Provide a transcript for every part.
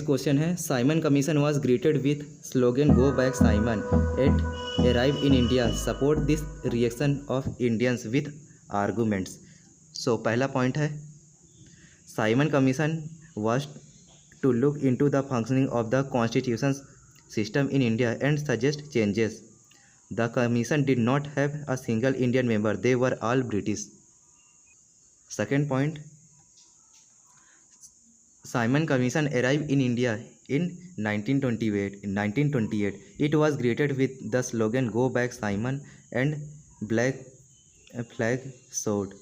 Question है, Simon Commission was greeted with slogan go back Simon at arrive in India, support this reaction of Indians with arguments. So पहला point है, Simon Commission was to look into the functioning of the constitution system in India and suggest changes. The commission did not have a single Indian member, they were all British. Second point, Simon Commission arrived in India in 1928. It was greeted with the slogan "Go Back Simon" and black flag showed.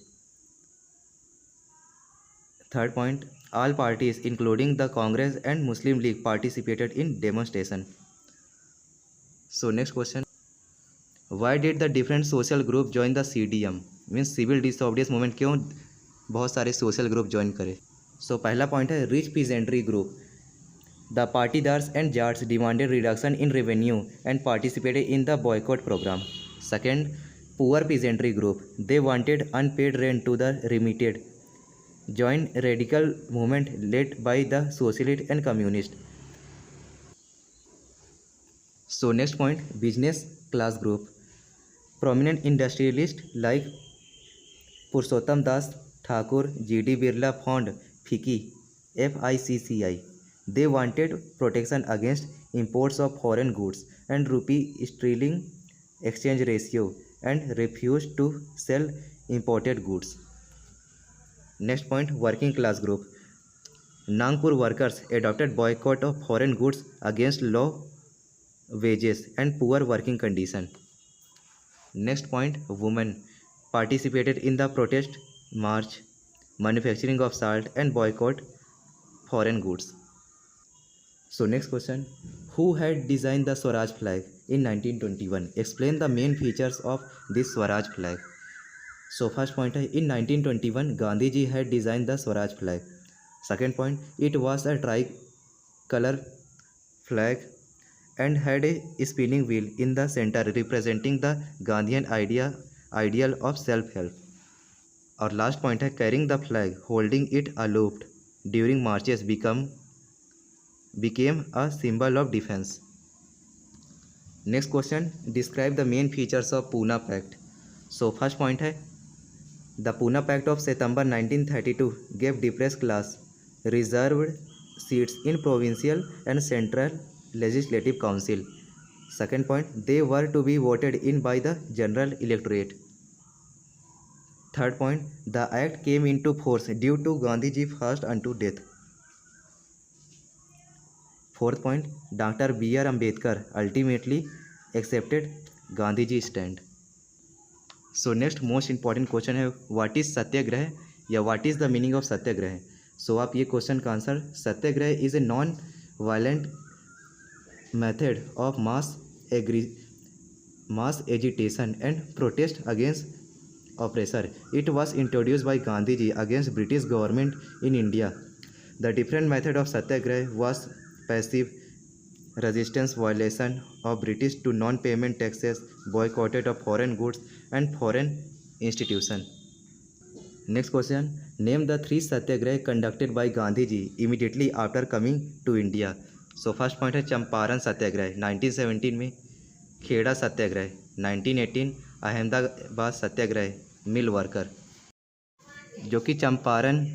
Third point, all parties including the Congress and Muslim League participated in demonstration. So next question, why did the different social group join the CDM? Means Civil Disobedience Movement क्यों बहुत सारे social group join करे? सो पहला point है, rich peasantry group, the Patidars and Jats demanded reduction in revenue and participated in the boycott programme. Second, poor peasantry group, they wanted unpaid rent to the remitted, join radical movement led by the socialist and communist. So next point, business class group, prominent industrialist like Purushottam Das Thakur, GD Birla fund, FICCI, FICCI. They wanted protection against imports of foreign goods and rupee sterling exchange ratio and refused to sell imported goods. Next point, working class group, Nagpur workers adopted boycott of foreign goods against low wages and poor working condition. Next point, women participated in the protest march, manufacturing of salt and boycott foreign goods. So next question, who had designed the Swaraj flag in 1921? Explain the main features of this Swaraj flag. So first point है, in 1921 Gandhi ji had designed the Swaraj flag. Second point, it was a tricolor flag and had a spinning wheel in the center representing the Gandhian ideal of self-help. और last point है, carrying the flag holding it aloft during marches became a symbol of defence. Next question, describe the main features of Poona pact. So first point है, the Poona pact of September 1932 gave depress class reserved seats in provincial and central legislative council. Second point, they were to be voted in by the general electorate. Third point, the act came into force due to Gandhiji fast unto death. Fourth point, Dr. B.R. Ambedkar ultimately accepted Gandhiji stand. So next most important question है, what is सत्याग्रह या what is the meaning of Satyagraha. So आप ये question का answer, Satyagraha is a non-violent method of mass agitation and protest against oppressor. It was introduced by Gandhiji against British government in India. The different method of satyagrah was passive resistance, violation of British to non-payment taxes, boycotted of foreign goods and foreign institution. Next question, name the 3 satyagrah conducted by Gandhiji immediately after coming to India. So first point है, चंपारण सत्याग्रह 1917 में, खेड़ा सत्याग्रह 1918, अहमदाबाद सत्याग्रह mill worker, जो कि चंपारण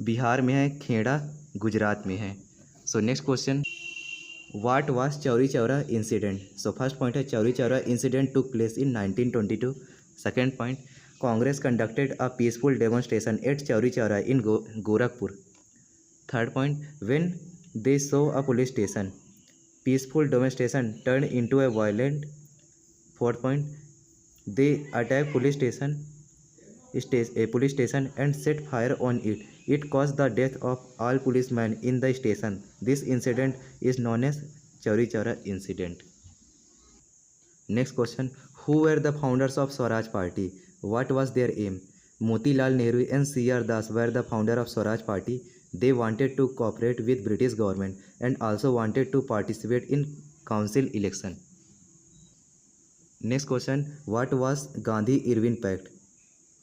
बिहार में है, खेड़ा गुजरात में है। So next question, what was Chauri Chaura incident. So first point है, Chauri Chaura incident took place in 1922। Second point, Congress conducted a peaceful demonstration at Chauri Chaura in Gorakhpur. Third point, when they saw a police station, peaceful demonstration turn into a violent. Fourth point, they attacked police station and set fire on it. It caused the death of all policemen in the station. This incident is known as Chauri Chaura incident. Next question, who were the founders of Swaraj Party? What was their aim? Motilal Nehru and C.R. Das were the founder of Swaraj Party. They wanted to cooperate with British government and also wanted to participate in council election. Next question, what was Gandhi Irwin pact.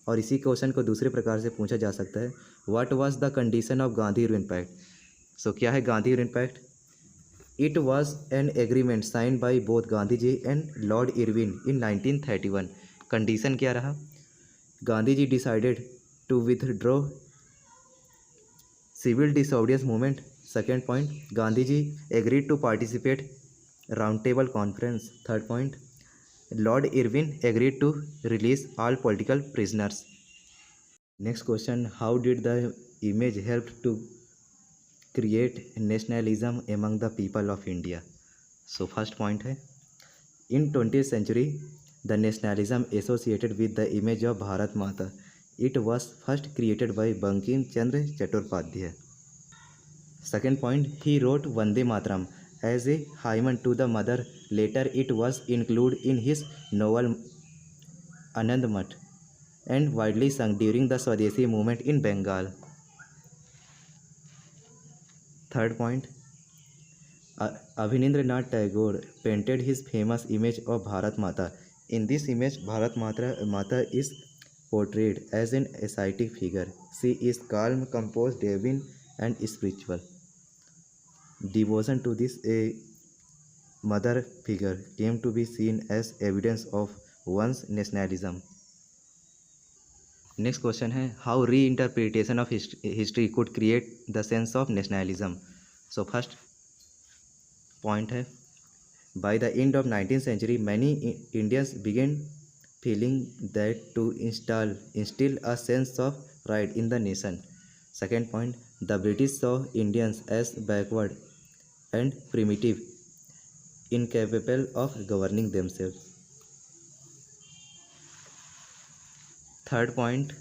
और इसी question को दूसरे प्रकार से पूछा जा सकता है, what was the condition of Gandhi Irwin pact. So क्या है Gandhi Irwin pact? It was an agreement sign by both Gandhi ji and Lord Irwin in 1931। Condition क्या रहा? Gandhi ji decided to withdraw civil disobedience movement. Second point, Gandhi ji agreed to participate round table conference. Third point, Lord Irwin agreed to release all political prisoners. Next question, how did the image help to create nationalism among the people of India? So first point है, in 20th century the nationalism associated with the image of Bharat Mata, it was first created by Bankim Chandra Chattopadhyay. Second point, he wrote Vande Mataram as a hymn to the mother, later it was include in his novel Anand Math and widely sung during the Swadeshi movement in Bengal. Third point, Abhinendranath Tagore painted his famous image of Bharat Mata. In this image, Bharat Mata is portrayed as an ascetic figure. She is calm, composed, divine, and spiritual. Devotion to this mother figure came to be seen as evidence of one's nationalism. Next question है, how reinterpretation of history could create the sense of nationalism? So first point है, by the end of 19th century many Indians began feeling that to instil a sense of pride in the nation. Second point, the British saw Indians as backward and primitive incapable of governing themselves. Third point,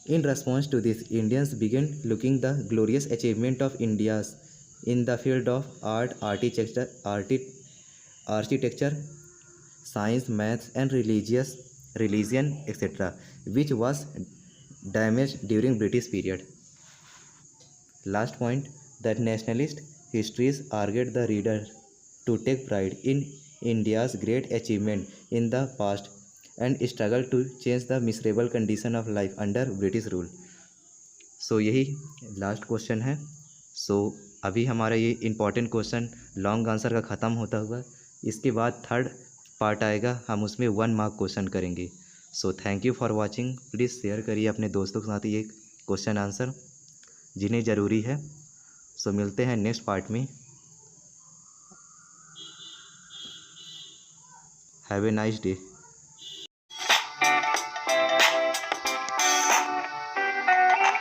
in response to this, Indians began looking the glorious achievement of India's in the field of art, architecture, science, maths, and religion, etc., which was damaged during British period. Last point, that nationalist histories urged the reader to take pride in India's great achievement in the past and struggle to change the miserable condition of life under British rule. सो यही last question है। सो अभी हमारा ये important question long answer का ख़त्म होता हुआ, इसके बाद थर्ड पार्ट आएगा, हम उसमें 1 मार्क क्वेश्चन करेंगे। So thank you for watching. Please share करिए अपने दोस्तों के साथ ये क्वेश्चन आंसर जिन्हें ज़रूरी है। सो मिलते हैं नेक्स्ट पार्ट में। Have a nice day.